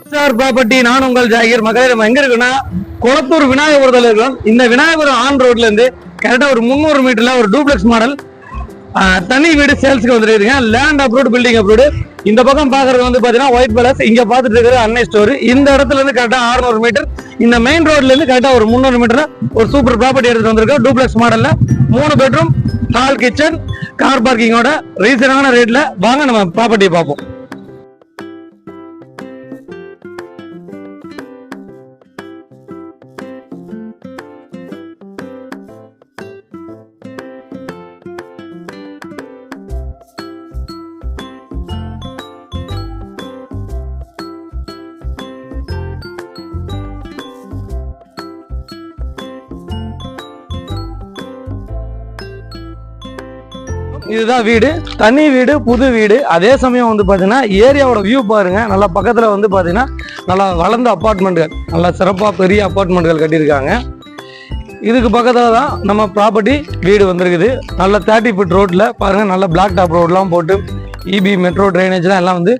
Star property. நான் உங்கள் ஜாகிர். மகளே, நம்ம எங்க இருக்குன்னா கொளத்தூர் விநாயகபுரத்தில் இருக்கிறோம். இந்த விநாயகபுரம் ஆன் ரோட்ல இருந்து கரெக்டா ஒரு 300 மீட்டர்ல ஒரு டூப்ளெக்ஸ் மாடல் தனி வீடு சேல்ஸ்க்கு வந்துருக்குங்க. Land approved, building approved. இந்த பக்கம் பாக்குறது வந்து பாத்தீங்கன்னா ஒயிட் பேலஸ். இங்க பாத்துட்டு இருக்கிறது அன்னை ஸ்டோர். இந்த இடத்துல இருந்து கரெக்டா 600 மீட்டர், இந்த மெயின் ரோட்ல இருந்து கரெக்டா ஒரு 300 மீட்டர் ஒரு சூப்பர் ப்ராப்பர்ட்டி எடுத்துட்டு வந்திருக்கோம். டூப்ளெக்ஸ் மாடல்ல 3 பெட்ரூம், ஹால், கிச்சன், கார் பார்க்கிங்கோட ரீசனான ரேட்ல. வாங்க நம்ம ப்ராப்பர்ட்டியை பார்ப்போம். இதுதான் வீடு, தனி வீடு, புது வீடு. அதே சமயம் வந்து பாத்தீங்கன்னா ஏரியாவோட வியூ பாருங்க. நல்லா பக்கத்துல வந்து பாத்தீங்கன்னா நல்லா வளர்ந்த அப்பார்ட்மெண்ட்கள், நல்லா சிறப்பா பெரிய அப்பார்ட்மெண்ட்கள் கட்டியிருக்காங்க. இதுக்கு பக்கத்துல தான் நம்ம ப்ராப்பர்ட்டி வீடு வந்திருக்குது. நல்ல 30 ஃபீட் ரோட்ல பாருங்க, நல்ல பிளாக் டாப் ரோட்லாம் போட்டு இபி மெட்ரோ ட்ரைனேஜ்லாம் எல்லாம் வந்து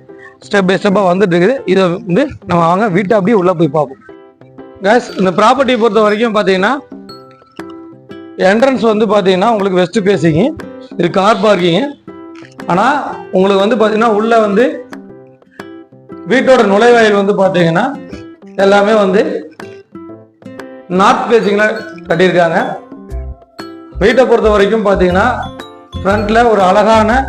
ஸ்டெப் பை ஸ்டெப்பா வந்துட்டு இருக்குது. இதை வந்து நம்ம வாங்க வீட்டை அப்படியே உள்ள போய் பார்ப்போம். கேஸ், இந்த ப்ராப்பர்ட்டியை பொறுத்த வரைக்கும் பாத்தீங்கன்னா என்ட்ரன்ஸ் வந்து பாத்தீங்கன்னா உங்களுக்கு வெஸ்ட் பேசிங். இது கார் பார்க்கிங். ஆனா உங்களுக்கு வந்து பாத்தீங்கன்னா உள்ள வந்து வீட்டோட நுழைவாயில் வந்து பாத்தீங்கன்னா எல்லாமே வந்து நார்த் பேசிங்ல கட்டியிருக்காங்க. வீட்டை பொறுத்த வரைக்கும் பாத்தீங்கன்னா ஃப்ரண்ட்ல ஒரு அழகான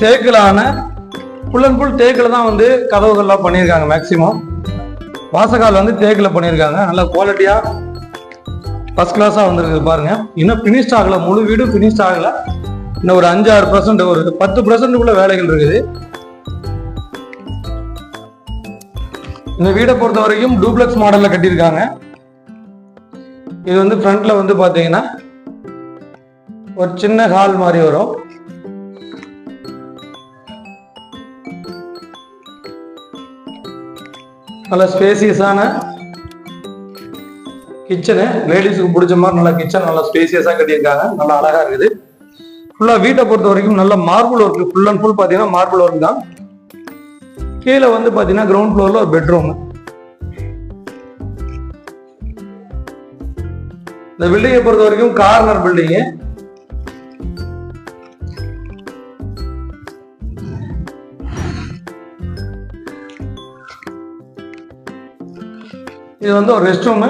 தேக்கிலான ஃபுல் அண்ட் ஃபுல் தேக்கில் தான் வந்து கதவுகள்லாம் பண்ணியிருக்காங்க. மேக்சிமம் வாசகால் வந்து தேக்கில் பண்ணியிருக்காங்க. நல்ல குவாலிட்டியா ஃபர்ஸ்ட் கிளாஸா வந்துருக்கு பாருங்க. இன்னும் பினிஷ்ட் ஆகல, முழு வீடும் பினிஷ்ட் ஆகல. இன்னும் ஒரு 5-6%, ஒரு 10% வேலைகள் இருக்குது. இந்த வீடை பொறுத்த வரைக்கும் டூப்ளெக்ஸ் மாடல்ல கட்டியிருக்காங்க. இது வந்து ஃப்ரண்ட்ல வந்து பாத்தீங்கன்னா ஒரு சின்ன ஹால் மாதிரி வரும். நல்ல ஸ்பேசியஸான கிச்சனு, லேடிஸுக்கு பிடிச்ச மாதிரி நல்ல கிச்சன், நல்லா ஸ்பேசியஸா கட்டியிருக்காங்க. நல்லா அழகா இருக்குது. ஃபுல்லா வீட்டை பொறுத்த வரைக்கும் நல்ல marble work, full and full பாத்தீங்கன்னா மார்பிள் ஒர்க் தான். கீழே வந்து பாத்தீங்கன்னா கிரவுண்ட் ஃப்ளோர்ல ஒரு பெட்ரூம். இந்த பில்டிங்கை பொறுத்த வரைக்கும் கார்னர் பில்டிங். இது வந்து ஒரு ரெஸ்ட் ரூம்,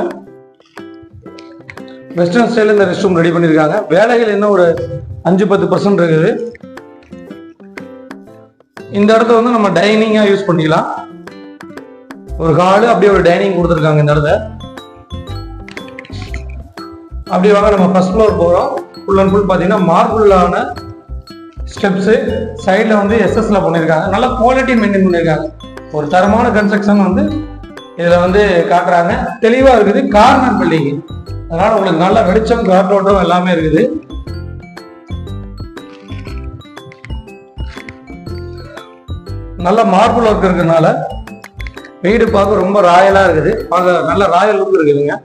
வெஸ்டர்ன் ஸ்டைல இந்த ரெஸ்ட் ரூம் ரெடி பண்ணிருக்காங்க. வேலைகள் இன்னும் ஒரு 5-10% இருக்குது. இந்த இடத்த வந்து நம்ம டைனிங்கா யூஸ் பண்ணிக்கலாம். ஒரு ஹாலு, அப்படியே ஒரு டைனிங் கொடுத்துருக்காங்க இந்த இடத்த. அப்படியே வாங்க நம்ம ஃபர்ஸ்ட் ஃப்ளோர் போறோம். ஃபுல் அண்ட் ஃபுல் பாத்தீங்கன்னா மார்பிளான ஸ்டெப்ஸ், சைட்ல வந்து எஸ்எஸ்ல பண்ணிருக்காங்க. நல்ல குவாலிட்டி மெயின்டைன் பண்ணிருக்காங்க. ஒரு தரமான கன்ஸ்ட்ரக்ஷன் வந்து இதுல வந்து காட்டுறாங்க. தெளிவா இருக்குது. கார்னர் பில்டிங், அதனால உங்களுக்கு நல்ல வெளிச்சம், காற்றோட்டம் எல்லாமே இருக்குது. நல்ல மார்பிள் ஒர்க் இருக்கிறதுனால வீடு பார்க்க ரொம்ப ராயலா இருக்குது. பார்க்க நல்ல ராயல் லுக் இருக்குதுங்க.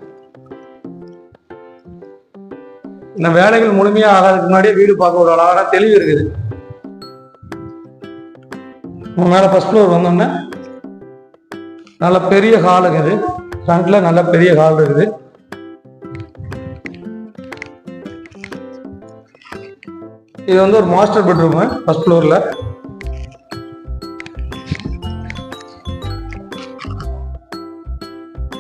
இந்த வேலைகள் முழுமையா ஆகிறதுக்கு முன்னாடியே வீடு பார்க்க ஒரு அழகான தெளிவு இருக்குது. மேல ஃபர்ஸ்ட் ஃப்ளோர் வந்தோம்னா நல்ல பெரிய ஹால் இருக்குது. ஃப்ரண்ட்ல நல்ல பெரிய ஹால் இருக்குது. இது வந்து ஒரு மாஸ்டர் பெட்ரூம் ஃபர்ஸ்ட் ஃப்ளோர்ல.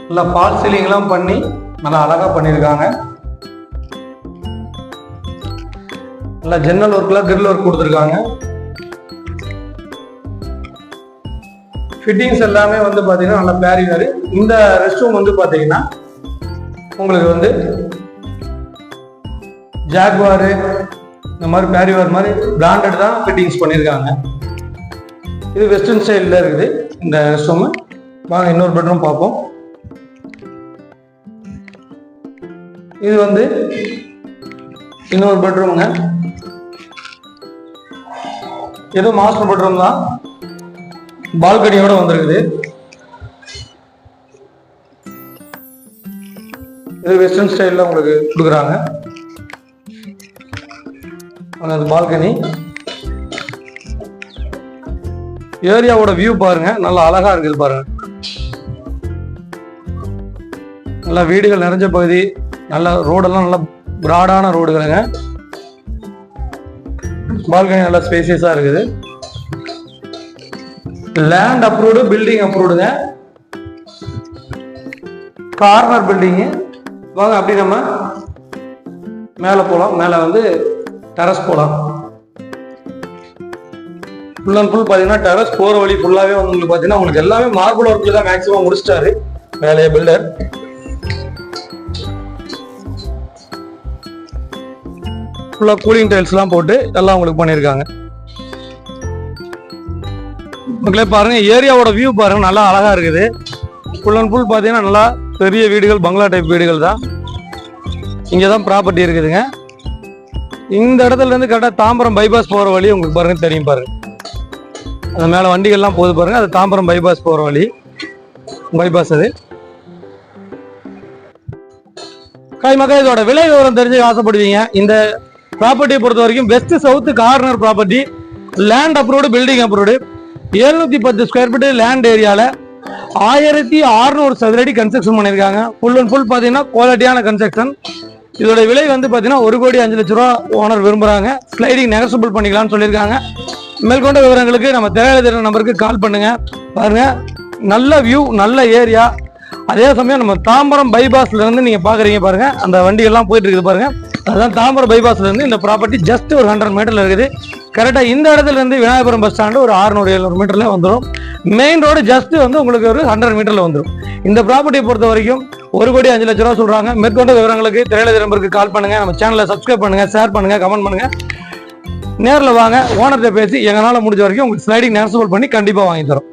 நல்லா ஃபால் சீலிங் எல்லாம் பண்ணி நல்லா அழகா பண்ணியிருக்காங்க. நல்லா ஜன்னல் ஒர்க்ல கிரில் ஒர்க் கொடுத்துருக்காங்க. ஃபிட்டிங்ஸ் எல்லாமே வந்து பாத்தீங்கன்னா நல்ல பேரினர். இந்த ரெஸ்ட் ரூம் வந்து பாத்தீங்கன்னா உங்களுக்கு வந்து ஜாக்வார் இந்த மாதிரி பேரிவார் மாதிரி பிராண்டட் தான் ஃபிட்டிங்ஸ் பண்ணியிருக்காங்க. இது வெஸ்டர்ன் ஸ்டைலில் இருக்குது இந்த ரெஸ்ட் ரூம். வாங்க இன்னொரு பெட்ரூம் பார்ப்போம். இது வந்து இன்னொரு பெட்ரூம்ங்க. இது மாஸ்டர் பெட்ரூம் தான், பால்கனியோட வந்திருக்குது. இது வெஸ்டர்ன் ஸ்டைல்ல உங்களுக்கு கொடுக்குறாங்க. அந்த பால்கனி ஏரியாவோட வியூ பாருங்க, நல்லா அழகா இருக்குது பாருங்க. நல்லா வீடுகள் நிறைஞ்ச பகுதி, நல்ல ரோடெல்லாம் நல்லா பிராடான ரோடுகளுங்க. பால்கனி நல்லா ஸ்பேசியஸா இருக்குது. லேண்ட் அப்ரூவ்டு, பில்டிங் அப்ரூவ்டுங்க. Corner building. வாங்க அப்படி நம்ம மேலே போகலாம். மேலே வந்து டெரஸ் போகலாம். ஃபுல் அண்ட் ஃபுல் பார்த்தீங்கன்னா டெரஸ் போகிற வழி ஃபுல்லாகவே வந்து உங்களுக்கு பார்த்தீங்கன்னா உங்களுக்கு எல்லாமே மார்பிள் ஒர்க்கில் தான் மேக்ஸிமம் முடிச்சிட்டாரு வேலையை பில்டர். ஃபுல்லாக கூலிங் டைல்ஸ்லாம் போட்டு எல்லாம் உங்களுக்கு பண்ணியிருக்காங்க. மக்களே பாருங்க, ஏரியாவோட வியூ பாருங்க, நல்லா அழகா இருக்குது. ஃபுல் அண்ட் ஃபுல் பார்த்தீங்கன்னா நல்லா பெரிய வீடுகள், பங்களா டைப் வீடுகள் தான். இங்கே தான் ப்ராப்பர்ட்டி இருக்குதுங்க. இந்த இடத்துல இருந்து கரெக்டாக தாம்பரம் பைபாஸ் போகிற வழி உங்களுக்கு பாருங்க தெரியும் பாருங்க. அந்த மேலே வண்டிகள்லாம் போகுது பாருங்க, அது தாம்பரம் பைபாஸ் போகிற வழி. பைபாஸ் அது. மக்கள் இதோட விலை விவரம் தெரிஞ்சு ஆசைப்படுவீங்க. இந்த ப்ராப்பர்ட்டியை பொறுத்த வரைக்கும் west south corner property, land approved, building approved, 710 square feet land ஏரியால 1600 சதுரடி கன்ஸ்ட்ரக்ஷன் பண்ணியிருக்காங்க. ஃபுல் அண்ட் ஃபுல் பார்த்தீங்கன்னா குவாலிட்டியான கன்ஸ்ட்ரக்ஷன். இதோட விலை வந்து பார்த்தீங்கன்னா 1,05,00,000 ஓனர் விரும்புகிறாங்க. ஸ்லைடிங் நெகசபிள் பண்ணிக்கலாம்னு சொல்லியிருக்காங்க. மேற்கொண்ட விவரங்களுக்கு நம்ம திரையில நம்பருக்கு கால் பண்ணுங்க. பாருங்க, நல்ல வியூ, நல்ல ஏரியா. அதே சமயம் நம்ம தாம்பரம் பைபாஸ்ல இருந்து நீங்க பாக்குறீங்க பாருங்க, அந்த வண்டிகள்லாம் போயிட்டு இருக்குது பாருங்க. அதுதான் தாம்பரம் பைபாஸ்ல இருந்து இந்த ப்ராப்பர்ட்டி ஜஸ்ட் ஒரு 100 மீட்டர்ல இருக்குது. கரெக்டா இந்த இடத்துல இருந்து விநாயகபுரம் பஸ் ஸ்டாண்டு ஒரு 600-700 மீட்டர்ல வந்துடும். மெயின் ரோடு ஜஸ்ட் வந்து உங்களுக்கு ஒரு 100 மீட்டர்ல வந்துடும். இந்த ப்ராப்பர்ட்டியை பொறுத்த வரைக்கும் 1,05,00,000 சொல்றாங்க. மேற்கொண்ட விவரங்களுக்கு திரையில நம்பருக்கு கால் பண்ணுங்க. நம்ம சேனலை சப்ஸ்கிரைப் பண்ணுங்க, ஷேர் பண்ணுங்க, கமெண்ட் பண்ணுங்க. நேரில் வாங்க, ஓனர்கிட்ட பேசி எங்களால் முடிஞ்ச வரைக்கும் உங்களுக்கு ஸ்லைடிங் நெகசபிள் பண்ணி கண்டிப்பாக வாங்கி தரோம்.